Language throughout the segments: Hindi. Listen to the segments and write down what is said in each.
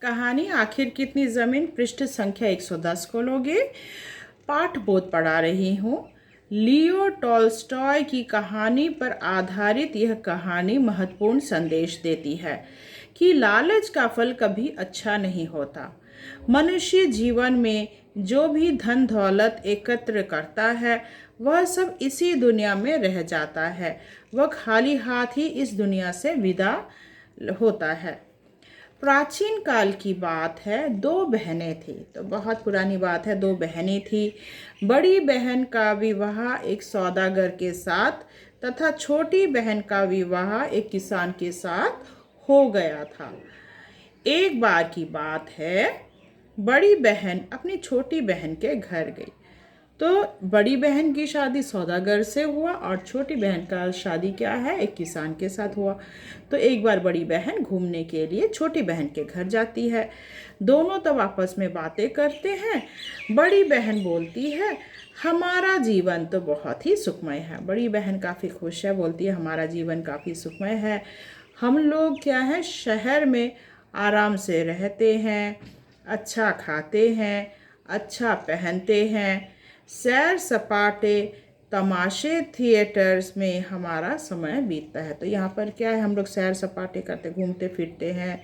कहानी आखिर कितनी ज़मीन पृष्ठ संख्या 110 खोलोगे। पाठ बोध पढ़ा रही हूँ। लियो टॉल्स्टॉय की कहानी पर आधारित यह कहानी महत्वपूर्ण संदेश देती है कि लालच का फल कभी अच्छा नहीं होता। मनुष्य जीवन में जो भी धन दौलत एकत्र करता है वह सब इसी दुनिया में रह जाता है। वह खाली हाथ ही इस दुनिया से विदा होता है। प्राचीन काल की बात है, दो बहनें थी। तो बहुत पुरानी बात है, दो बहनें थी। बड़ी बहन का विवाह एक सौदागर के साथ तथा छोटी बहन का विवाह एक किसान के साथ हो गया था। एक बार की बात है, बड़ी बहन अपनी छोटी बहन के घर गई। तो बड़ी बहन की शादी सौदागर से हुआ और छोटी बहन का शादी क्या है, एक किसान के साथ हुआ। तो एक बार बड़ी बहन घूमने के लिए छोटी बहन के घर जाती है। दोनों तब आपस में बातें करते हैं। बड़ी बहन बोलती है, हमारा जीवन तो बहुत ही सुखमय है। बड़ी बहन काफ़ी खुश है, बोलती है हमारा जीवन काफ़ी सुखमय है। हम लोग क्या है, शहर में आराम से रहते हैं, अच्छा खाते हैं, अच्छा पहनते हैं, सैर सपाटे तमाशे थिएटर्स में हमारा समय बीतता है। तो यहाँ पर क्या है, हम लोग सैर सपाटे करते, घूमते फिरते हैं,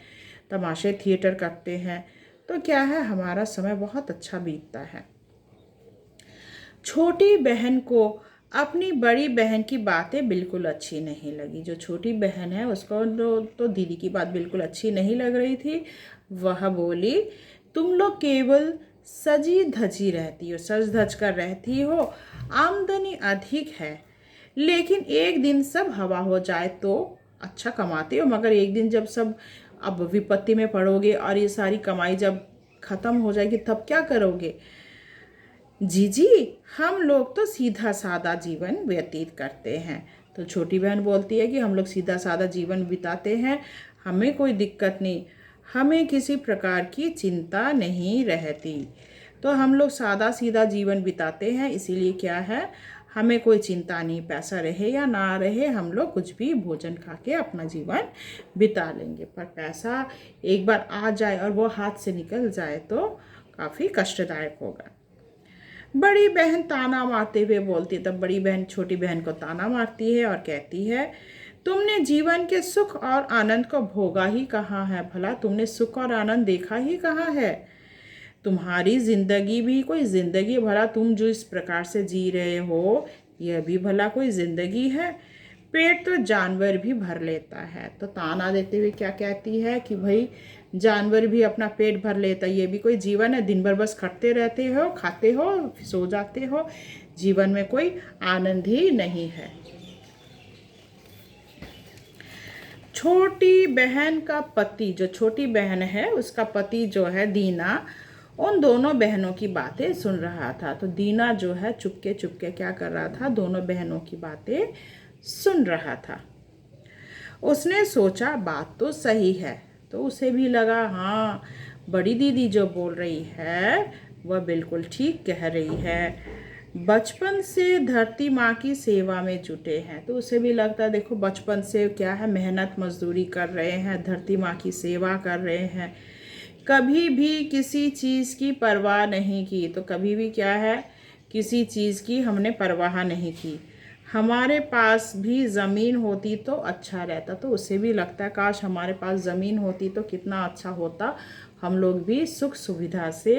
तमाशे थिएटर करते हैं। तो क्या है, हमारा समय बहुत अच्छा बीतता है। छोटी बहन को अपनी बड़ी बहन की बातें बिल्कुल अच्छी नहीं लगी। जो छोटी बहन है उसको तो दीदी की बात बिल्कुल अच्छी नहीं लग रही थी। वह बोली, तुम लोग केवल सजी धजी रहती हो, सज धज कर रहती हो, आमदनी अधिक है, लेकिन एक दिन सब हवा हो जाए तो अच्छा कमाते हो, मगर एक दिन जब सब अब विपत्ति में पड़ोगे और ये सारी कमाई जब खत्म हो जाएगी तब क्या करोगे। जीजी, हम लोग तो सीधा सादा जीवन व्यतीत करते हैं। तो छोटी बहन बोलती है कि हम लोग सीधा सादा जीवन बिताते हैं, हमें कोई दिक्कत नहीं, हमें किसी प्रकार की चिंता नहीं रहती। तो हम लोग सादा सीधा जीवन बिताते हैं, इसीलिए क्या है, हमें कोई चिंता नहीं, पैसा रहे या ना रहे, हम लोग कुछ भी भोजन खा के अपना जीवन बिता लेंगे। पर पैसा एक बार आ जाए और वो हाथ से निकल जाए तो काफ़ी कष्टदायक होगा। बड़ी बहन ताना मारते हुए बोलती है। तब बड़ी बहन छोटी बहन को ताना मारती है और कहती है, तुमने जीवन के सुख और आनंद को भोगा ही कहाँ है, भला तुमने सुख और आनंद देखा ही कहाँ है। तुम्हारी जिंदगी भी कोई जिंदगी, भला तुम जो इस प्रकार से जी रहे हो यह भी भला कोई जिंदगी है। पेट तो जानवर भी भर लेता है। तो ताना देते हुए क्या कहती है कि भाई जानवर भी अपना पेट भर लेता है, ये भी कोई जीवन है। दिन भर बस खटते रहते हो, खाते हो, सो जाते हो, जीवन में कोई आनंद ही नहीं है। छोटी बहन का पति, जो छोटी बहन है उसका पति जो है दीना, उन दोनों बहनों की बातें सुन रहा था। तो दीना जो है चुपके चुपके क्या कर रहा था, दोनों बहनों की बातें सुन रहा था। उसने सोचा बात तो सही है। तो उसे भी लगा, हाँ बड़ी दीदी जो बोल रही है वह बिल्कुल ठीक कह रही है। बचपन से धरती माँ की सेवा में जुटे हैं। तो उसे भी लगता है, देखो बचपन से क्या है, मेहनत मजदूरी कर रहे हैं, धरती माँ की सेवा कर रहे हैं, कभी भी किसी चीज़ की परवाह नहीं की। तो कभी भी क्या है, किसी चीज़ की हमने परवाह नहीं की। हमारे पास भी ज़मीन होती तो अच्छा रहता। तो उसे भी लगता है काश हमारे पास ज़मीन होती तो कितना अच्छा होता, हम लोग भी सुख सुविधा से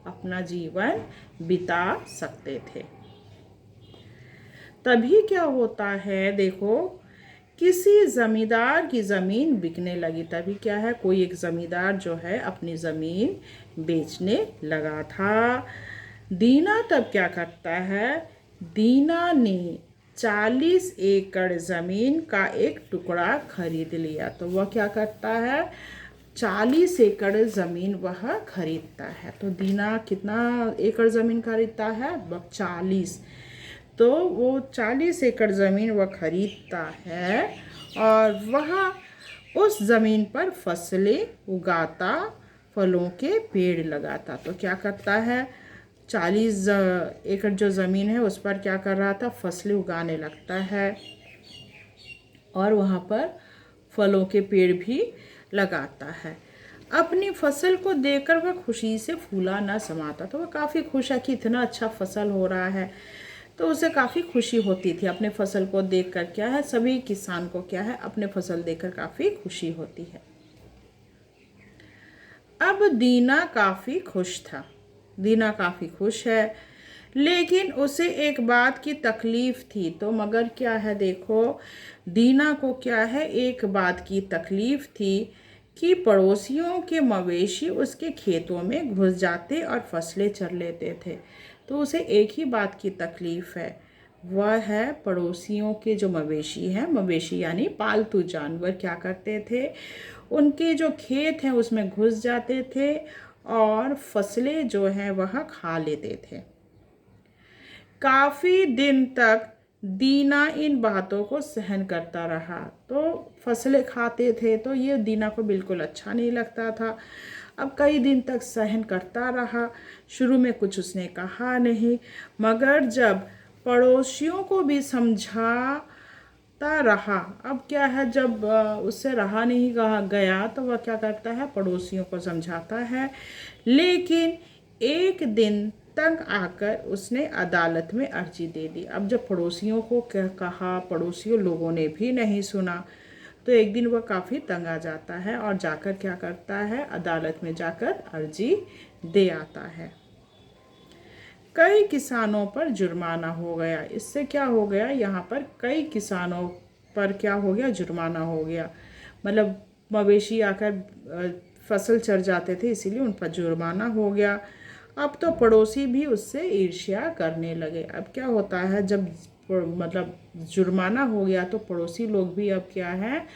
अपना जीवन बिता सकते थे। तभी क्या होता है, देखो किसी ज़मींदार की ज़मीन बिकने लगी। तभी क्या है, कोई एक ज़मींदार जो है अपनी ज़मीन बेचने लगा था। दीना तब क्या करता है, दीना ने 40 एकड़ ज़मीन का एक टुकड़ा खरीद लिया। तो वह क्या करता है, 40 एकड़ ज़मीन वह खरीदता है। तो दीना कितना एकड़ ज़मीन खरीदता है, 40। तो वो 40 एकड़ ज़मीन वह खरीदता है और वह उस ज़मीन पर फसलें उगाता, फलों के पेड़ लगाता। तो क्या करता है, 40 एकड़ जो ज़मीन है उस पर क्या कर रहा था, फसलें उगाने लगता है और वहाँ पर फलों के पेड़ भी लगाता है। अपनी फसल को देखकर वह खुशी से फूला न समाता। तो वह काफ़ी खुश है कि इतना अच्छा फसल हो रहा है, तो उसे काफ़ी खुशी होती थी अपने फसल को देखकर। क्या है, सभी किसान को क्या है, अपने फसल देखकर काफ़ी खुशी होती है। अब दीना काफ़ी खुश था। दीना काफ़ी खुश है, लेकिन उसे एक बात की तकलीफ थी। तो मगर क्या है, देखो दीना को क्या है, एक बात की तकलीफ थी कि पड़ोसियों के मवेशी उसके खेतों में घुस जाते और फसलें चर लेते थे। तो उसे एक ही बात की तकलीफ है, वह है पड़ोसियों के जो मवेशी हैं, मवेशी यानी पालतू जानवर क्या करते थे, उनके जो खेत हैं उसमें घुस जाते थे और फसलें जो हैं वह खा लेते थे। काफ़ी दिन तक दीना इन बातों को सहन करता रहा। तो फसलें खाते थे तो ये दीना को बिल्कुल अच्छा नहीं लगता था। अब कई दिन तक सहन करता रहा। शुरू में कुछ उसने कहा नहीं, मगर जब पड़ोसियों को भी समझाता रहा, अब क्या है, जब उससे रहा नहीं कहा गया तो वह क्या करता है, पड़ोसियों को समझाता है। लेकिन एक दिन तंग आकर उसने अदालत में अर्जी दे दी। अब जब पड़ोसियों को कहा, पड़ोसियों लोगों ने भी नहीं सुना, तो एक दिन वह काफ़ी तंग आ जाता है और जाकर क्या करता है, अदालत में जाकर अर्जी दे आता है। कई किसानों पर जुर्माना हो गया। इससे क्या हो गया, यहाँ पर कई किसानों पर क्या हो गया, जुर्माना हो गया। मतलब मवेशी आकर फसल चर जाते थे, इसीलिए उन पर जुर्माना हो गया। अब तो पड़ोसी भी उससे ईर्ष्या करने लगे। अब क्या होता है, जब मतलब जुर्माना हो गया तो पड़ोसी लोग भी अब क्या है,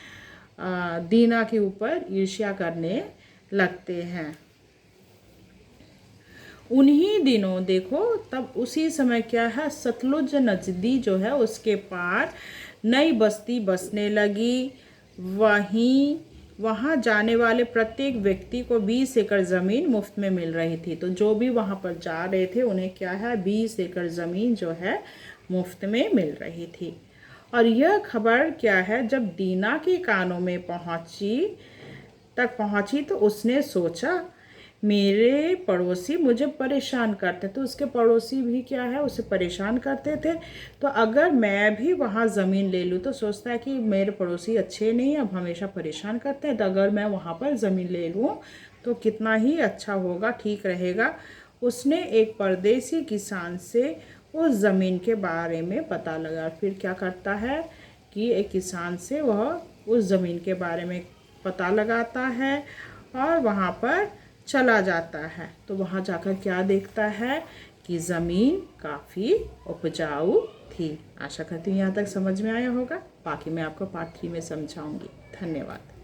दीना के ऊपर ईर्ष्या करने लगते हैं। उन्हीं दिनों देखो, तब उसी समय क्या है, सतलुज नदी जो है उसके पार नई बस्ती बसने लगी। वहाँ जाने वाले प्रत्येक व्यक्ति को 20 एकड़ ज़मीन मुफ्त में मिल रही थी। तो जो भी वहाँ पर जा रहे थे उन्हें क्या है, 20 एकड़ ज़मीन जो है मुफ्त में मिल रही थी। और यह खबर क्या है, जब दीना के कानों में पहुँची तो उसने सोचा, मेरे पड़ोसी मुझे परेशान करते, तो उसके पड़ोसी भी क्या है, उसे परेशान करते थे। तो अगर मैं भी वहाँ ज़मीन ले लूँ, तो सोचता है कि मेरे पड़ोसी अच्छे नहीं, अब हमेशा परेशान करते हैं, तो अगर मैं वहाँ पर ज़मीन ले लूँ तो कितना ही अच्छा होगा, ठीक रहेगा। उसने एक परदेसी किसान से उस ज़मीन के बारे में पता लगा। फिर क्या करता है कि एक किसान से वह उस ज़मीन के बारे में पता लगाता है और वहाँ पर चला जाता है। तो वहाँ जाकर क्या देखता है कि ज़मीन काफ़ी उपजाऊ थी। आशा करती हूँ यहाँ तक समझ में आया होगा। बाकी मैं आपको पार्ट 3 में समझाऊंगी। धन्यवाद।